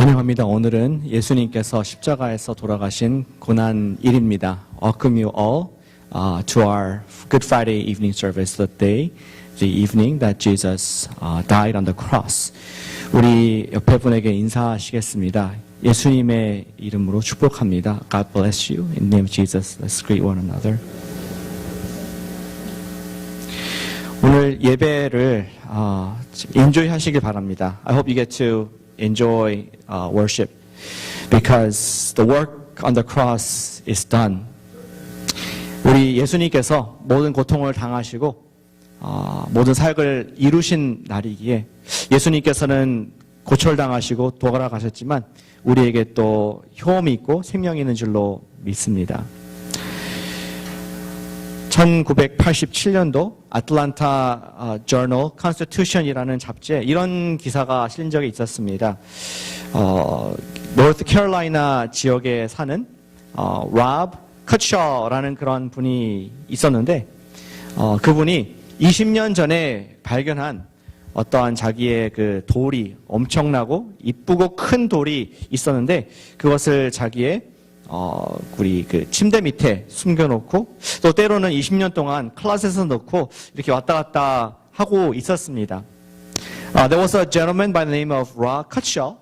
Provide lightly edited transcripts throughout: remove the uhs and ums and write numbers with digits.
환영합니다. 오늘은 예수님께서 십자가에서 돌아가신 고난일입니다. Welcome you all to our Good Friday evening service, the evening that Jesus died on the cross. 우리 옆에 분에게 인사하시겠습니다. 예수님의 이름으로 축복합니다. God bless you. In the name of Jesus, let's greet one another. 오늘 예배를 enjoy 하시길 바랍니다. I hope you get to enjoy worship because the work on the cross is done. 우리 예수님께서 모든 고통을 당하시고 모든 사역을 이루신 날이기에 예수님께서는 고철당하시고 돌아가셨지만 우리에게 또 효험이 있고 생명이 있는 줄로 믿습니다. 1987년도 아틀란타 저널 컨스티튜션이라는 잡지에 이런 기사가 실린 적이 있었습니다. 노스 캐롤라이나 지역에 사는 랍 커셔라는 그런 분이 있었는데 그분이 20년 전에 발견한 어떠한 자기의 그 돌이 엄청나고 이쁘고 큰 돌이 있었는데 그것을 자기의 우리 그 침대 밑에 숨겨놓고 또 때로는 20년 동안 클라스에서 넣고 이렇게 왔다 갔다 하고 있었습니다. There was a gentleman by the name of Rob Cutshaw,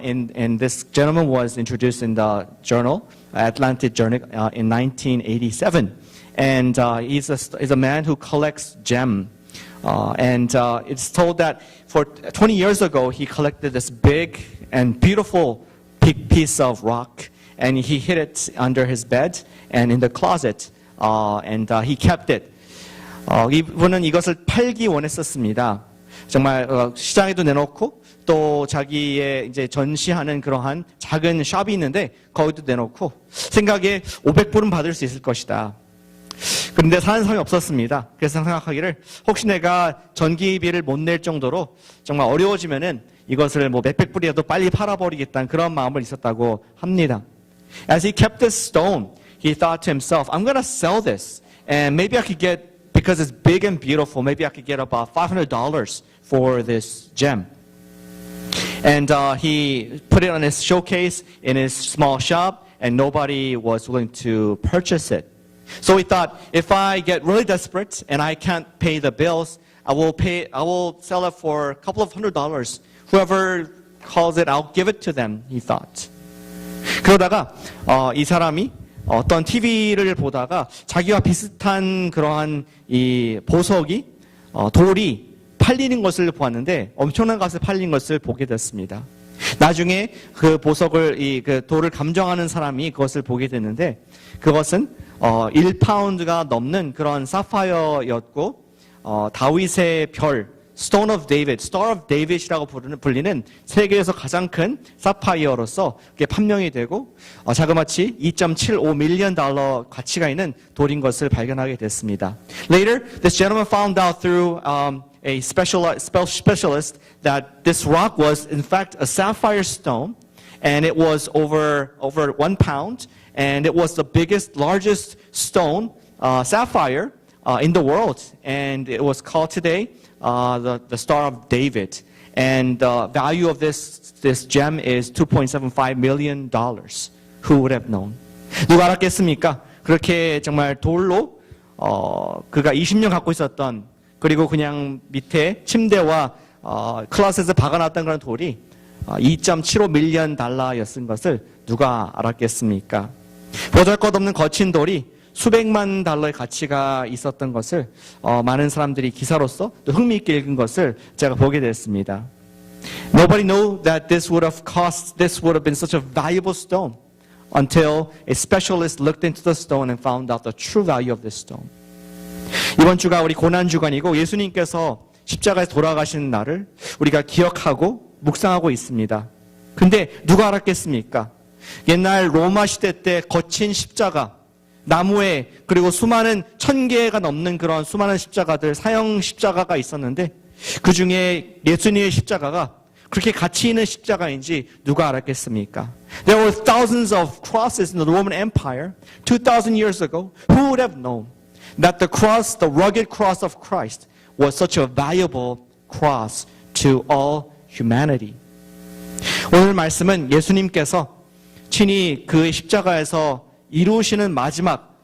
and this gentleman was introduced in the journal, Atlantic Journal, in 1987. And he's a man who collects gems. And it's told that for 20 years ago, he collected this big and beautiful piece of rock. And he hid it under his bed and in the closet, and he kept it. 이분은 이것을 팔기 원했었습니다. 정말 시장에도 내놓고 또 자기의 이제 전시하는 그러한 작은 샵이 있는데 거기도 내놓고 생각에 500불은 받을 수 있을 것이다. 그런데 사는 사람이 없었습니다. 그래서 생각하기를 혹시 내가 전기비를 못 낼 정도로 정말 어려워지면은 이것을 뭐 몇백 불이라도 빨리 팔아버리겠다는 그런 마음을 있었다고 합니다. As he kept this stone, he thought to himself, I'm going to sell this. And maybe I could get, because it's big and beautiful, maybe I could get about $500 for this gem. And he put it on his showcase in his small shop, and nobody was willing to purchase it. So he thought, if I get really desperate and I can't pay the bills, I will sell it for a couple of $100. Whoever calls it, I'll give it to them, he thought. 그러다가 이 사람이 어떤 TV를 보다가 자기와 비슷한 그러한 이 보석이 돌이 팔리는 것을 보았는데 엄청난 값에 팔린 것을 보게 됐습니다. 나중에 그 보석을 그 돌을 감정하는 사람이 그것을 보게 됐는데 그것은 1파운드가 넘는 그런 사파이어였고 다윗의 별 Stone of David, Star of David이라고 불리는 세계에서 가장 큰 사파이어로서 그게 판명이 되고 자그마치 $2.75 million 가치가 있는 돌인 것을 발견하게 됐습니다. Later, this gentleman found out through a specialist that this rock was in fact a sapphire stone, and it was over 1 pound, and it was the largest stone, sapphire, in the world, and it was called today the Star of David, and the value of this gem is $2.75 million. Who would have known? 누가 알았겠습니까? 그렇게 정말 돌로 그가 20년 갖고 있었던 그리고 그냥 밑에 침대와 클라스에서 박아놨던 그런 돌이 $2.75 million 였은 것을 누가 알았겠습니까? 보잘것없는 거친 돌이 수백만 달러의 가치가 있었던 것을 많은 사람들이 기사로서 또 흥미있게 읽은 것을 제가 보게 됐습니다. Nobody knew that this would have been such a valuable stone until a specialist looked into the stone and found out the true value of this stone. 이번 주가 우리 고난 주간이고 예수님께서 십자가에서 돌아가시는 날을 우리가 기억하고 묵상하고 있습니다. 근데 누가 알았겠습니까? 옛날 로마 시대 때 거친 십자가 나무에 그리고 수많은 1000개가 넘는 그런 수많은 십자가들 사형 십자가가 있었는데 그 중에 예수님의 십자가가 그렇게 가치 있는 십자가인지 누가 알았겠습니까? There were thousands of crosses in the Roman Empire 2,000 years ago. Who would have known that the cross, the rugged cross of Christ, was such a valuable cross to all humanity? 오늘 말씀은 예수님께서 친히 그 십자가에서 이루시는 마지막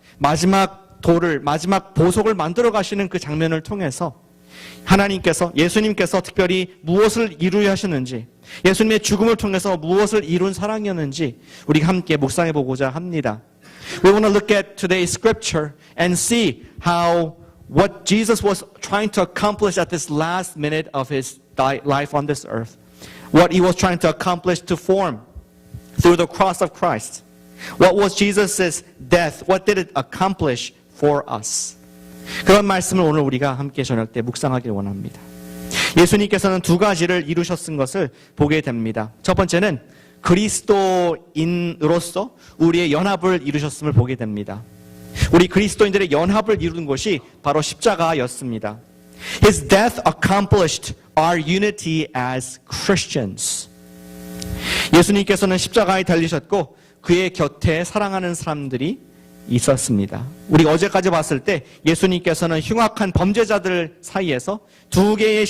도를, 마지막 보석을 만들어 가시는 그 장면을 통해서 하나님께서, 예수님께서 특별히 무엇을 이루려 하셨는지, 예수님의 죽음을 통해서 무엇을 이룬 사랑이었는지 우리가 함께 묵상해 보고자 합니다. We want to look at today's scripture and see how what Jesus was trying to accomplish at this last minute of his life on this earth. What he was trying to accomplish to form through the cross of Christ. What was Jesus' death? What did it accomplish for us? 그런 말씀을 오늘 우리가 함께 저녁 때 묵상하길 원합니다. 예수님께서는 두 가지를 이루셨은 것을 보게 됩니다. 첫 번째는 그리스도인으로서 우리의 연합을 이루셨음을 보게 됩니다. 우리 그리스도인들의 연합을 이루는 것이 바로 십자가였습니다. His death accomplished our unity as Christians. 예수님께서는 십자가에 달리셨고 그의 곁에 사랑하는 사람들이 있었습니다. 우리 어제까지 봤을 때 예수님께서는 흉악한 범죄자들 사이에서 두 개의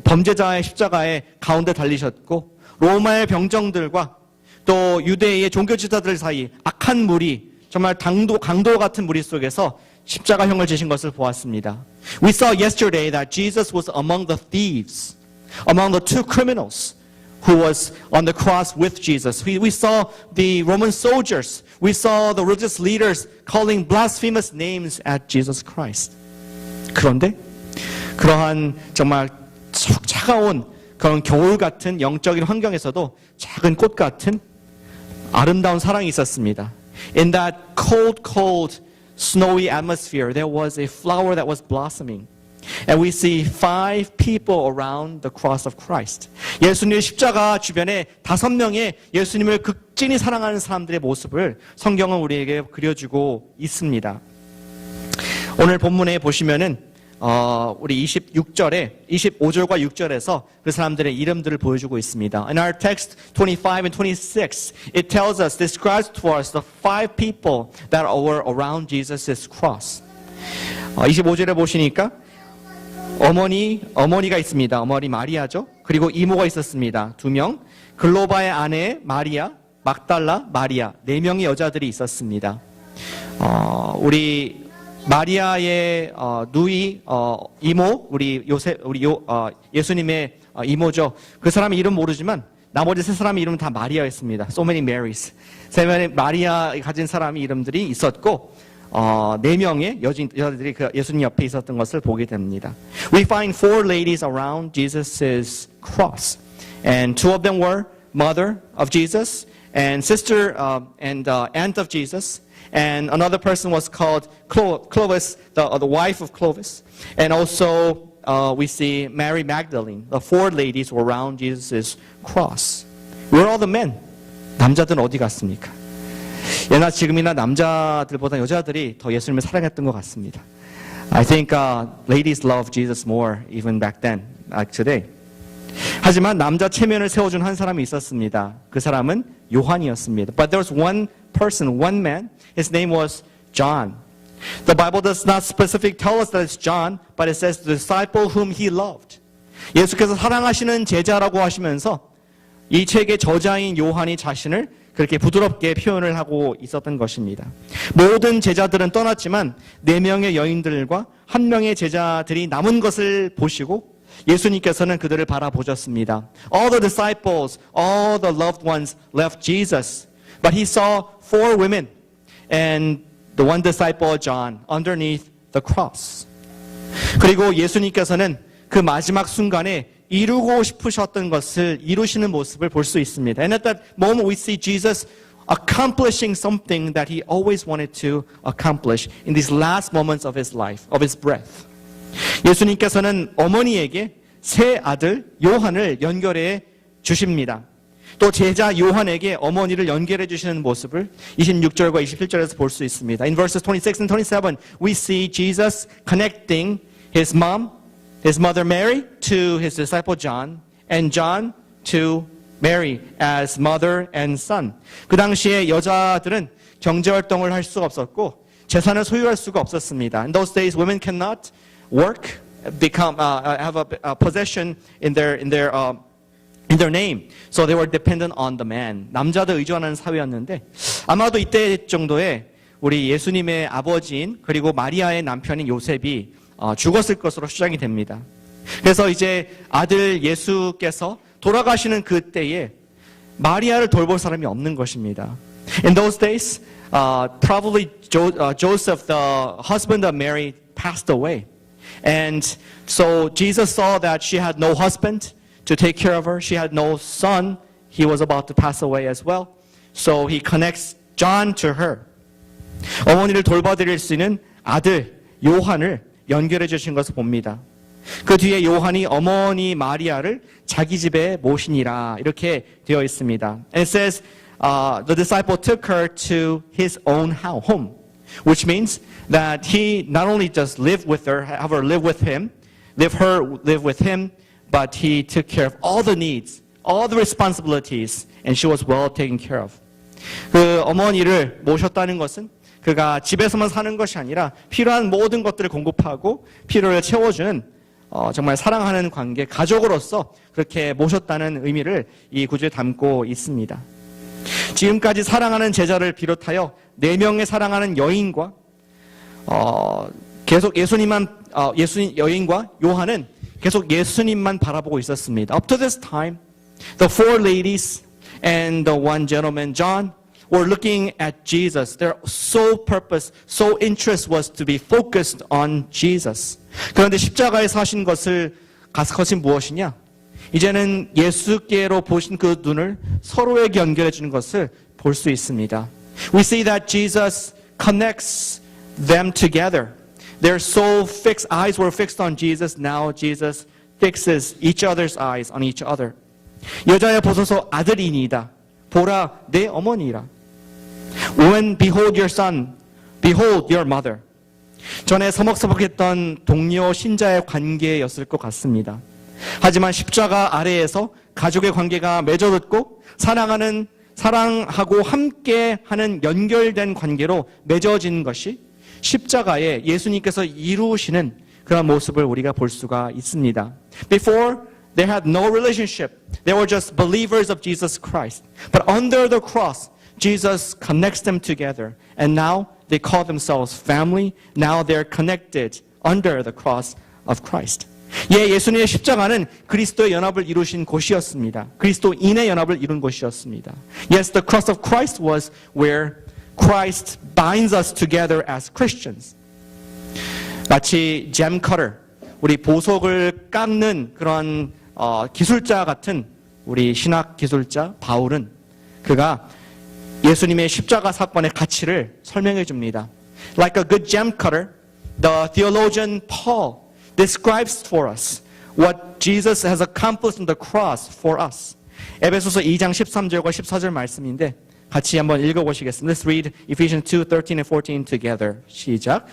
범죄자의 십자가에 가운데 달리셨고 로마의 병정들과 또 유대의 종교지도자들 사이 악한 무리, 정말 강도 같은 무리 속에서 십자가형을 지신 것을 보았습니다. We saw yesterday that Jesus was among the thieves, among the two criminals who was on the cross with Jesus. We saw the Roman soldiers. We saw the religious leaders calling blasphemous names at Jesus Christ. 그런데 그러한 정말 차가운 그런 겨울 같은 영적인 환경에서도 작은 꽃 같은 아름다운 사랑이 있었습니다. In that cold, snowy atmosphere, there was a flower that was blossoming. And we see 5 people around the cross of Christ. 예수님의 십자가 주변에 5명의 예수님을 극진히 사랑하는 사람들의 모습을 성경은 우리에게 그려주고 있습니다. 오늘 본문에 보시면은 우리 25절과 6절에서 그 사람들의 이름들을 보여주고 있습니다. In our text 25 and 26, it tells us, describes to us the 5 people that were around Jesus' cross. 25절에 보시니까 어머니가 있습니다. 어머니 마리아죠. 그리고 이모가 있었습니다. 2명. 글로바의 아내 마리아, 막달라 마리아, 4명의 여자들이 있었습니다. 우리 마리아의 누이 이모, 예수님의 이모죠. 그 사람 이름 모르지만 나머지 3사람의 이름은 다 마리아였습니다. So many Marys. 3명의 마리아 가진 사람의 이름들이 있었고 4명의 여자들이 그 예수님 옆에 있었던 것을 보게 됩니다. We find 4 ladies around Jesus' cross. And 2 of them were mother of Jesus and sister and aunt of Jesus. And another person was called Clovis, the wife of Clovis. And also we see Mary Magdalene. The 4 ladies were around Jesus' cross. Where are all the men? 남자들은 어디 갔습니까? 예나 지금이나 남자들보다 여자들이 더 예수님을 사랑했던 것 같습니다. I think ladies love Jesus more even back then, like today. 하지만 남자 체면을 세워준 한 사람이 있었습니다. 그 사람은 요한이었습니다. But there was one person, one man. His name was John. The Bible does not specifically tell us that it's John, but it says the disciple whom he loved. 예수께서 사랑하시는 제자라고 하시면서 이 책의 저자인 요한이 자신을 그렇게 부드럽게 표현을 하고 있었던 것입니다. 모든 제자들은 떠났지만 4명의 여인들과 1명의 제자들이 남은 것을 보시고 예수님께서는 그들을 바라보셨습니다. All the disciples, all the loved ones left Jesus. But he saw 4 women and the one disciple John underneath the cross. 그리고 예수님께서는 그 마지막 순간에 이루고 싶으셨던 것을 이루시는 모습을 볼 수 있습니다. And at that moment we see Jesus accomplishing something that he always wanted to accomplish in these last moments of his life, of his breath. 예수님께서는 어머니에게 새 아들 요한을 연결해 주십니다. 또 제자 요한에게 어머니를 연결해 주시는 모습을 26절과 27절에서 볼 수 있습니다. In verses 26 and 27, we see Jesus connecting his mother Mary to his disciple John, and John to Mary as mother and son. 그 당시에 여자들은 경제 활동을 할 수가 없었고 재산을 소유할 수가 없었습니다. In those days, women cannot work, have a possession in their in their name. So they were dependent on the man. 남자도 의존하는 사회였는데 아마도 이때 정도에 우리 예수님의 아버지인 그리고 마리아의 남편인 요셉이 죽었을 것으로 추정이 됩니다. 그래서 이제 아들 예수께서 돌아가시는 그때에 마리아를 돌볼 사람이 없는 것입니다. In those days, probably Joseph, the husband of Mary, passed away. And so Jesus saw that she had no husband to take care of her. She had no son. He was about to pass away as well. So he connects John to her. 어머니를 돌봐드릴 수 있는 아들 요한을 연결해 주신 것을 봅니다. 그 뒤에 요한이 어머니 마리아를 자기 집에 모시니라 이렇게 되어 있습니다. And it says the disciple took her to his own home, which means that he not only just lived with her, have her live with him, live with him, but he took care of all the needs, all the responsibilities, and she was well taken care of. 그 어머니를 모셨다는 것은 그가 집에서만 사는 것이 아니라 필요한 모든 것들을 공급하고 필요를 채워주는 정말 사랑하는 관계, 가족으로서 그렇게 모셨다는 의미를 이 구절에 담고 있습니다. 지금까지 사랑하는 제자를 비롯하여 4명의 사랑하는 여인과 계속 여인과 요한은 계속 예수님만 바라보고 있었습니다. Up to this time, the 4 ladies and the 1 gentleman, John, were looking at Jesus. Their sole purpose, sole interest was to be focused on Jesus. 그런데 십자가에서 하신 것은 무엇이냐? 이제는 예수께로 보신 그 눈을 서로에게 연결해 주는 것을 볼 수 있습니다. We see that Jesus connects them together. Their soul fixed, eyes were fixed on Jesus. Now Jesus fixes each other's eyes on each other. 여자여 보소서 아들이니이다. 보라 내 어머니라. Woman, behold your son. Behold your mother. 전에 서먹서먹했던 동료 신자의 관계였을 것 같습니다. 하지만 십자가 아래에서 가족의 관계가 맺어졌고 사랑하고 함께하는 연결된 관계로 맺어진 것이 십자가에 예수님께서 이루시는 그런 모습을 우리가 볼 수가 있습니다. Before, they had no relationship. They were just believers of Jesus Christ. But under the cross, Jesus connects them together. And now they call themselves family. Now they're connected under the cross of Christ. 예수님의 십자가는 그리스도의 연합을 이루신 곳이었습니다. 그리스도인의 연합을 이룬 곳이었습니다. Yes, the cross of Christ was where Christ binds us together as Christians. 마치 잼 커터, 우리 보석을 깎는 그런 기술자 같은 우리 신학 기술자 바울은 그가 예수님의 십자가 사건의 가치를 설명해 줍니다. Like a good gem cutter, the theologian Paul describes for us what Jesus has accomplished on the cross for us. 에베소서 2장 13절과 14절 말씀인데 같이 한번 읽어보시겠습니다. Let's read Ephesians 2:13 and 14 together. 시작.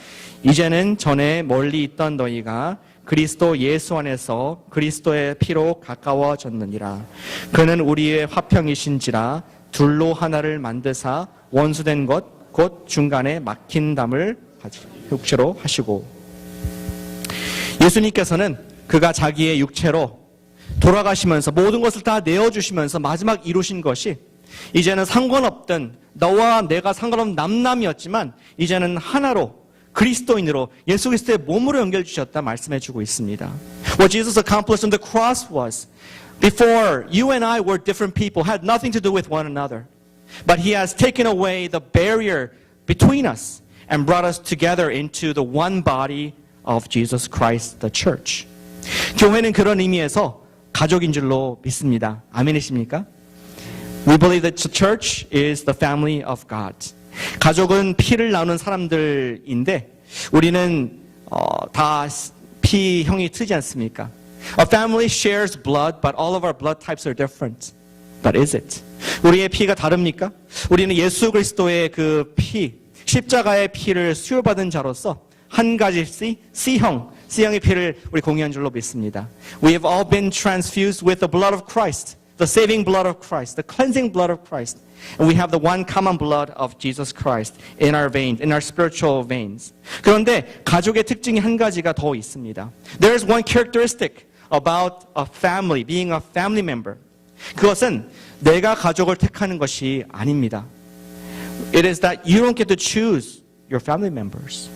이제는 전에 멀리 있던 너희가 그리스도 예수 안에서 그리스도의 피로 가까워졌느니라. 그는 우리의 화평이신지라 둘로 하나를 만드사 원수된 것 곧 중간에 막힌 담을 육체로 하시고. 예수님께서는 그가 자기의 육체로 돌아가시면서 모든 것을 다 내어주시면서 마지막 이루신 것이 이제는 상관없던 너와 내가 상관없는 남남이었지만 이제는 하나로 그리스도인으로 예수 그리스도의 몸으로 연결해 주셨다 말씀해 주고 있습니다. What Jesus accomplished on the cross was before you and I were different people, had nothing to do with one another. But He has taken away the barrier between us and brought us together into the one body of Jesus Christ, the church. 교회는 그런 의미에서 가족인 줄로 믿습니다. 아멘이십니까? We believe that the church is the family of God. 가족은 피를 나누는 사람들인데 우리는 다 피 형이 트지 않습니까? A family shares blood, but all of our blood types are different. But is it? 우리의 피가 다릅니까? 우리는 예수 그리스도의 그 피, 십자가의 피를 수여받은 자로서 한 가지씩 C형의 피를 우리 공유한 줄로 믿습니다. We have all been transfused with the blood of Christ, the saving blood of Christ, the cleansing blood of Christ. And we have the one common blood of Jesus Christ in our veins, in our spiritual veins. 그런데 가족의 특징이 한 가지가 더 있습니다. There is one characteristic about a family, being a family member. 그것은 내가 가족을 택하는 것이 아닙니다. It is that you don't get to choose your family members.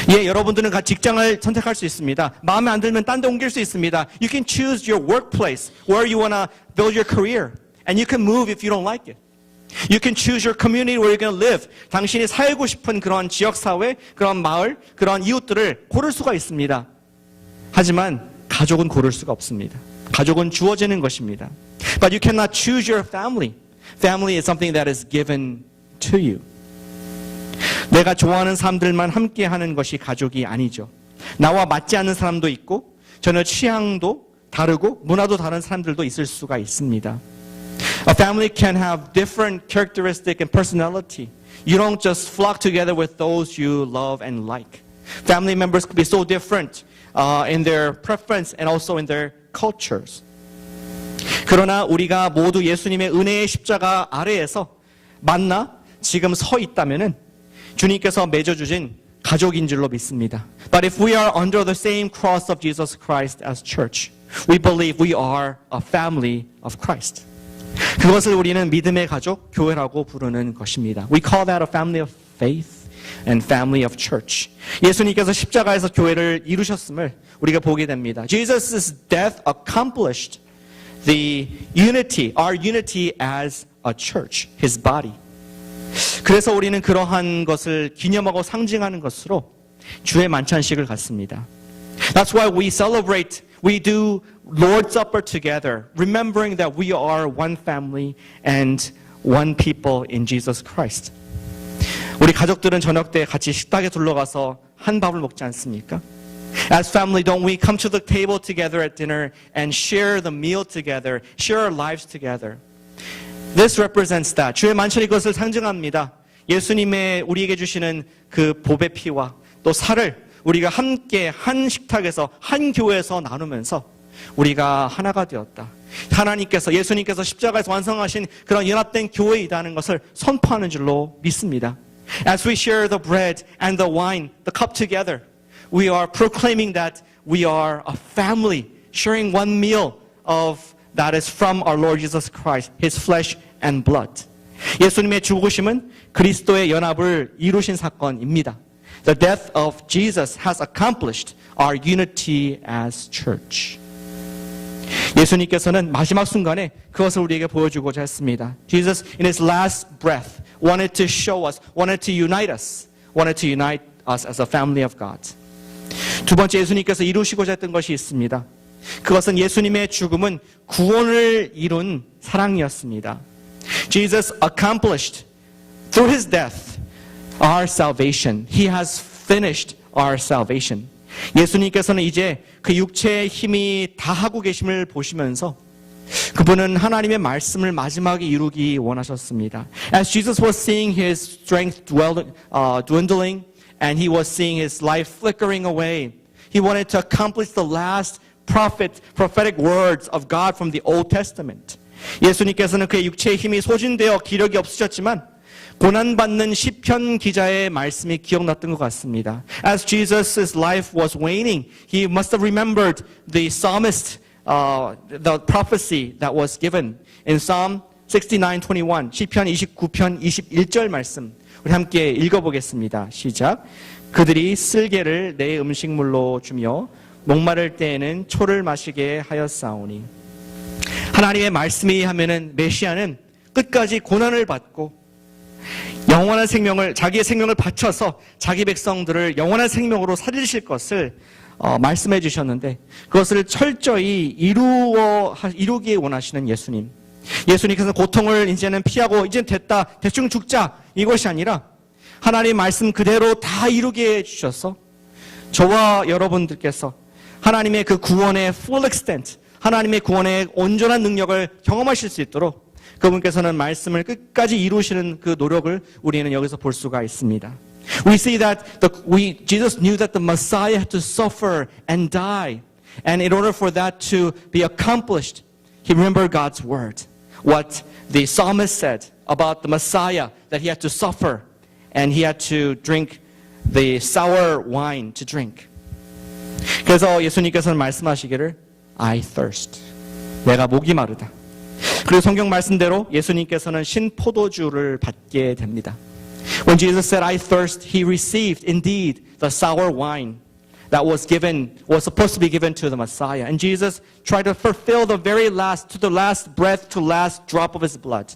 예, 여러분들은 직장을 선택할 수 있습니다. 마음에 안 들면 딴 데 옮길 수 있습니다. You can choose your workplace, where you want to build your career. And you can move if you don't like it. You can choose your community where you're going to live. 당신이 살고 싶은 그런 지역사회, 그런 마을, 그런 이웃들을 고를 수가 있습니다. 하지만 가족은 고를 수가 없습니다. 가족은 주어지는 것입니다. But you cannot choose your family. Family is something that is given to you. 내가 좋아하는 사람들만 함께 하는 것이 가족이 아니죠. 나와 맞지 않는 사람도 있고 전혀 취향도 다르고 문화도 다른 사람들도 있을 수가 있습니다. A family can have different characteristic and personality. You don't just flock together with those you love and like. Family members could be so different in their preference and also in their cultures. 그러나 우리가 모두 예수님의 은혜의 십자가 아래에서 만나 지금 서 있다면은 주님께서 맺어주신 가족인 줄로 믿습니다. But if we are under the same cross of Jesus Christ as church, we believe we are a family of Christ. 그것을 우리는 믿음의 가족, 교회라고 부르는 것입니다. We call that a family of faith and family of church. 예수님께서 십자가에서 교회를 이루셨음을 우리가 보게 됩니다. Jesus' death accomplished the unity, our unity as a church, His body. 그래서 우리는 그러한 것을 기념하고 상징하는 것으로 주의 만찬식을 갖습니다. That's why we celebrate, we do Lord's Supper together, remembering that we are one family and one people in Jesus Christ. 우리 가족들은 저녁 때 같이 식탁에 둘러가서 한 밥을 먹지 않습니까? As family, don't we come to the table together at dinner and share the meal together, share our lives together? This represents that. 주의 만찬이 그것을 상징합니다. 예수님의 우리에게 주시는 그 복의 피와 또 살을 우리가 함께 한 식탁에서 한 교회에서 나누면서 우리가 하나가 되었다. 하나님께서 예수님께서 십자가에서 완성하신 그런 연합된 교회이다는 것을 선포하는 줄로 믿습니다. As we share the bread and the wine, the cup together, we are proclaiming that we are a family sharing one meal of that is from our Lord Jesus Christ, His flesh and blood. 예수님의 죽으심은 그리스도의 연합을 이루신 사건입니다. The death of Jesus has accomplished our unity as church. 예수님께서는 마지막 순간에 그것을 우리에게 보여주고자 했습니다. Jesus, in His last breath, wanted to show us, wanted to unite us as a family of God. 두 번째 예수님께서 이루시고자 했던 것이 있습니다. 그것은 예수님의 죽음은 구원을 이룬 사랑이었습니다. Jesus accomplished through His death our salvation. He has finished our salvation. 예수님께서는 이제 그 육체의 힘이 다하고 계심을 보시면서 그분은 하나님의 말씀을 마지막에 이루기 원하셨습니다. As Jesus was seeing His strength dwindling and He was seeing His life flickering away, He wanted to accomplish the last prophetic words of God from the Old Testament. 예수님께서는 그의 육체의 힘이 소진되어 기력이 없으셨지만 고난받는 시편 기자의 말씀이 기억났던 것 같습니다. As Jesus' life was waning, he must have remembered the psalmist, the prophecy that was given in Psalm 69:21, 시편 29편 21절 말씀. 우리 함께 읽어보겠습니다. 시작. 그들이 쓸개를 내 음식물로 주며 목마를 때에는 초를 마시게 하였사오니. 하나님의 말씀이 하면은 메시아는 끝까지 고난을 받고 영원한 생명을 자기의 생명을 바쳐서 자기 백성들을 영원한 생명으로 살리실 것을 말씀해 주셨는데 그것을 철저히 이루기 원하시는 예수님. 예수님께서는 고통을 이제는 피하고 이제는 됐다 대충 죽자 이것이 아니라 하나님의 말씀 그대로 다 이루게 해주셔서 저와 여러분들께서 하나님의 그 구원의 full extent, 하나님의 구원의 온전한 능력을 경험하실 수 있도록 그분께서는 말씀을 끝까지 이루시는 그 노력을 우리는 여기서 볼 수가 있습니다. We see that Jesus knew that the Messiah had to suffer and die. And in order for that to be accomplished, He remembered God's word. What the psalmist said about the Messiah, that He had to suffer and He had to drink the sour wine to drink. 그래서 예수님께서는 말씀하시기를 I thirst. 내가 목이 마르다. 그리고 성경 말씀대로 예수님께서는 신포도주를 받게 됩니다. When Jesus said, I thirst, he received indeed the sour wine that was supposed to be given to the Messiah. And Jesus tried to fulfill the last breath, to last drop of his blood.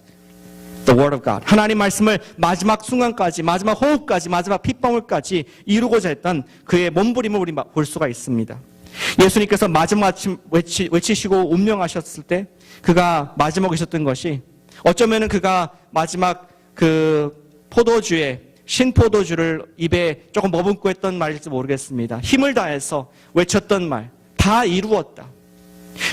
The word of God. 하나님 말씀을 마지막 순간까지, 마지막 호흡까지, 마지막 핏방울까지 이루고자 했던 그의 몸부림을 우리 볼 수가 있습니다. 예수님께서 마지막 아침 외치시고 운명하셨을 때 그가 마지막에 하셨던 것이 어쩌면은 그가 마지막 그 신포도주를 입에 조금 머금고 했던 말일지 모르겠습니다. 힘을 다해서 외쳤던 말, 다 이루었다.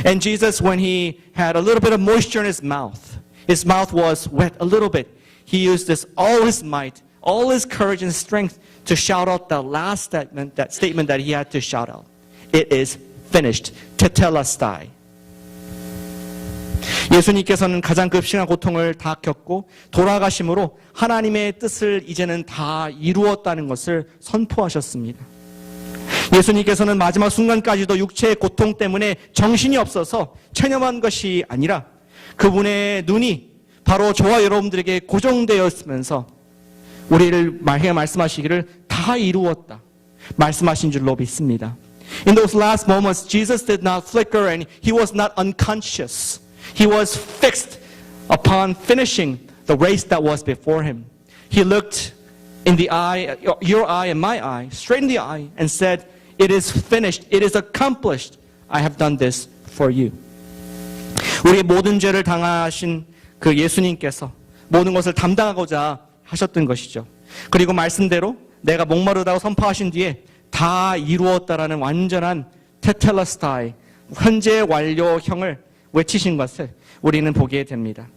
And Jesus, when he had a little bit of moisture in his mouth was wet a little bit. He used all his might, all his courage and strength to shout out the last statement that he had to shout out. It is finished. Tetelestai. 예수님께서는 가장 급심한 고통을 다 겪고 돌아가심으로 하나님의 뜻을 이제는 다 이루었다는 것을 선포하셨습니다. 예수님께서는 마지막 순간까지도 육체의 고통 때문에 정신이 없어서 체념한 것이 아니라 그분의 눈이 바로 저와 여러분들에게 고정되어 있으면서 우리를 말씀하시기를 다 이루었다 말씀하신 줄로 믿습니다. In those last moments, Jesus did not flicker and he was not unconscious. He was fixed upon finishing the race that was before him. He looked in the eye, your eye and my eye, straight in the eye, and said, "It is finished. It is accomplished. I have done this for you." 우리의 모든 죄를 당하신 그 예수님께서 모든 것을 담당하고자 하셨던 것이죠. 그리고 말씀대로 내가 목마르다고 선포하신 뒤에 다 이루었다라는 완전한 테텔레스타이, 현재 완료형을 외치신 것을 우리는 보게 됩니다.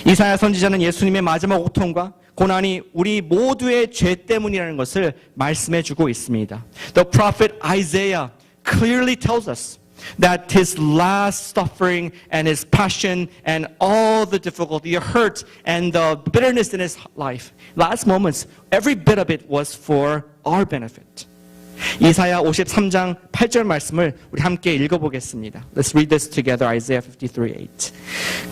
이사야 선지자는 예수님의 마지막 고통과 고난이 우리 모두의 죄 때문이라는 것을 말씀해 주고 있습니다. The prophet Isaiah clearly tells us that his last suffering and his passion and all the difficulty, the hurt and the bitterness in his life, last moments, every bit of it was for our benefit. 이사야 53장 8절 말씀을 우리 함께 읽어보겠습니다. Let's read this together, Isaiah 53:8.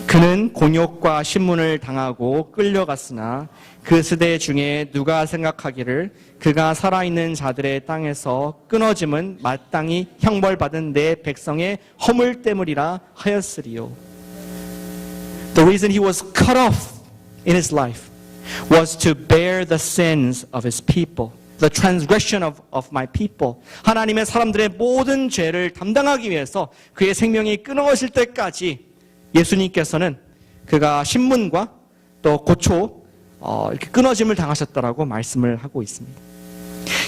그는 곤욕과 신문을 당하고 끌려갔으나 그 세대 중에 누가 생각하기를 그가 살아있는 자들의 땅에서 끊어짐은 마땅히 형벌받은 내 백성의 허물 때문이라 하였으리요. The reason he was cut off in his life was to bear the sins of his people. The transgression of my people. 하나님의 사람들의 모든 죄를 담당하기 위해서 그의 생명이 끊어질 때까지 예수님께서는 그가 신문과 또 고초 이렇게 끊어짐을 당하셨다라고 말씀을 하고 있습니다.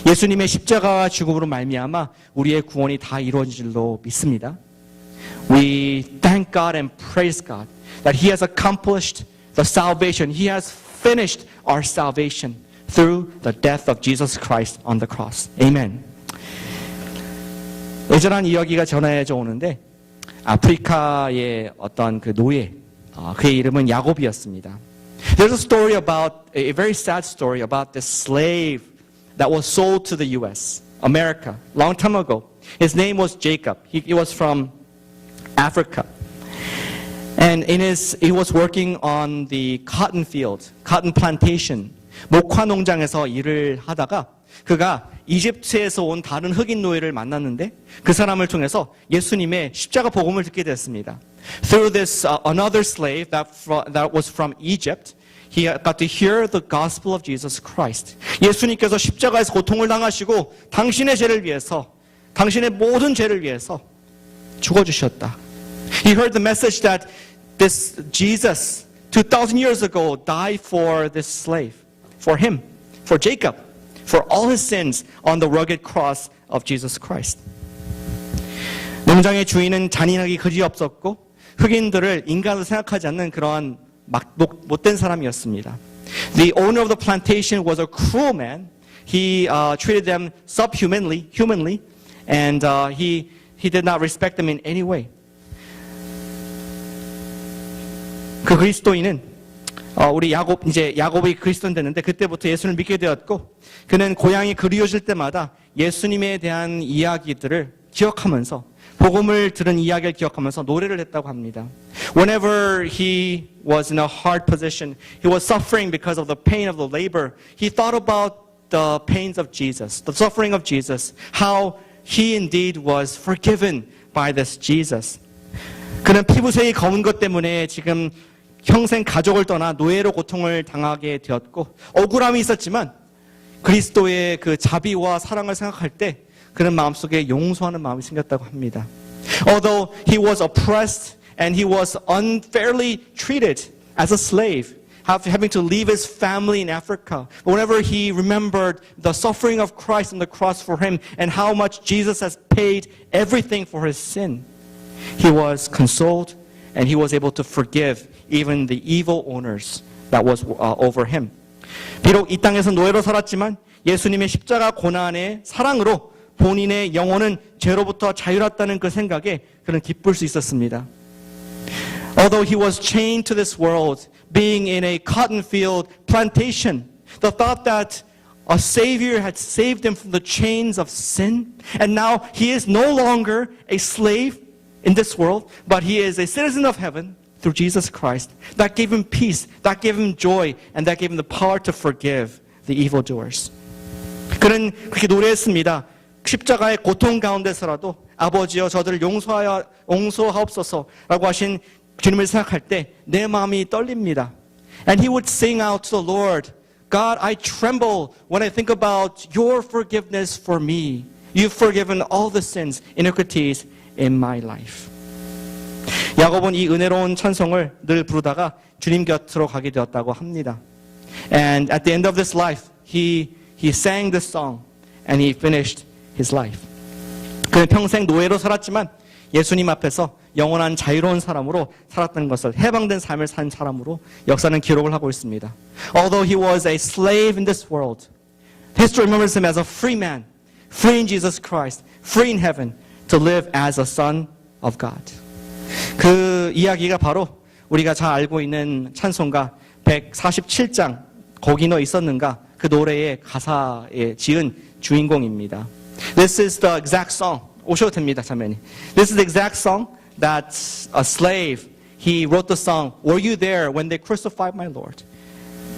예수님의 십자가와 죽음으로 말미암아 우리의 구원이 다 이루어진 줄로 믿습니다. We thank God and praise God that He has accomplished the salvation. He has finished our salvation through the death of Jesus Christ on the cross. Amen. 애절한 이야기가 전해져 오는데 아프리카의 어떤 그 노예, 그의 이름은 야곱이었습니다. There's a story about, a very sad story about this slave that was sold to the U.S., America, long time ago. His name was Jacob. He was from Africa. And he was working on the cotton field, cotton plantation. 목화 농장에서 일을 하다가 그가 이집트에서 온 다른 흑인 노예를 만났는데 그 사람을 통해서 예수님의 십자가 복음을 듣게 됐습니다. Through this another slave that was from Egypt, he got to hear the gospel of Jesus Christ. 예수님께서 십자가에서 고통을 당하시고 당신의 죄를 위해서, 당신의 모든 죄를 위해서 죽어주셨다. He heard the message that this Jesus 2,000 years ago died for this slave. For him, for Jacob, for all his sins on the rugged cross of Jesus Christ. 농장의 주인은 잔인하기 그지없었고 흑인들을 인간으로 생각하지 않는 그러한 못된 사람이었습니다. The owner of the plantation was a cruel man. He treated them subhumanly, and he did not respect them in any way. 그 그리스도인은 우리 야곱이 그리스도인 됐는데 그때부터 예수를 믿게 되었고 그는 고향이 그리워질 때마다 예수님에 대한 이야기들을 기억하면서 복음을 들은 이야기를 기억하면서 노래를 했다고 합니다. Whenever he was in a hard position, he was suffering because of the pain of the labor. He thought about the pains of Jesus, the suffering of Jesus, how he indeed was forgiven by this Jesus. 그는 피부색이 검은 것 때문에 지금 평생 가족을 떠나 노예로 고통을 당하게 되었고 억울함이 있었지만 그리스도의 그 자비와 사랑을 생각할 때 그는 마음속에 용서하는 마음이 생겼다고 합니다. Although he was oppressed and he was unfairly treated as a slave, having to leave his family in Africa, whenever he remembered the suffering of Christ on the cross for him and how much Jesus has paid everything for his sin, he was consoled and he was able to forgive even the evil owners that was over him. 비록 이 땅에서 노예로 살았지만 예수님의 십자가 고난의 사랑으로 본인의 영혼은 죄로부터 자유롭다는 그 생각에 그는 기쁠 수 있었습니다. Although he was chained to this world, being in a cotton field plantation, the thought that a Savior had saved him from the chains of sin, and now he is no longer a slave in this world, but he is a citizen of heaven through Jesus Christ. That gave him peace, that gave him joy, and that gave him the power to forgive the evildoers. 그는 그렇게 노래했습니다. 십자가의 고통 가운데서라도 아버지여 저들을 용서하옵소서라고 하신 주님을 생각할 때 내 마음이 떨립니다. And he would sing out to the Lord, God, I tremble when I think about your forgiveness for me. You've forgiven all the sins, iniquities in my life. 야곱은 이 은혜로운 찬송을 늘 부르다가 주님 곁으로 가게 되었다고 합니다. And at the end of this life, he sang this song and he finished his life. 그는 평생 노예로 살았지만 예수님 앞에서 영원한 자유로운 사람으로 살았던 것을 해방된 삶을 산 사람으로 역사는 기록을 하고 있습니다. Although he was a slave in this world, history remembers him as a free man, free in Jesus Christ, free in heaven, to live as a son of God. 그 이야기가 바로 우리가 잘 알고 있는 찬송가 147장 거기 너 있었는가 그 노래의 가사에 지은 주인공입니다. This is the exact song. 오셔도 됩니다, 자매님. This is the exact song that a slave, he wrote the song, Were you there when they crucified my Lord?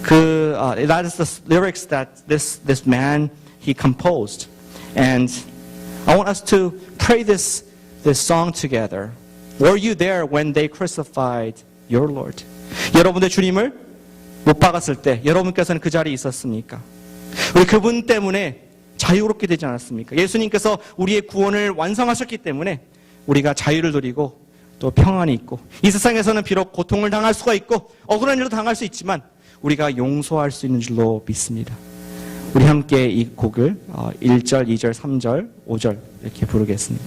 That is the lyrics that this man, he composed. And I want us to pray this song together. Were you there when they crucified your Lord? 여러분의 주님을 못 박았을 때 여러분께서는 그 자리에 있었습니까? 우리 그분 때문에 자유롭게 되지 않았습니까? 예수님께서 우리의 구원을 완성하셨기 때문에 우리가 자유를 누리고 또 평안이 있고 이 세상에서는 비록 고통을 당할 수가 있고 억울한 일도 당할 수 있지만 우리가 용서할 수 있는 줄로 믿습니다. 우리 함께 이 곡을 1절, 2절, 3절, 5절 이렇게 부르겠습니다.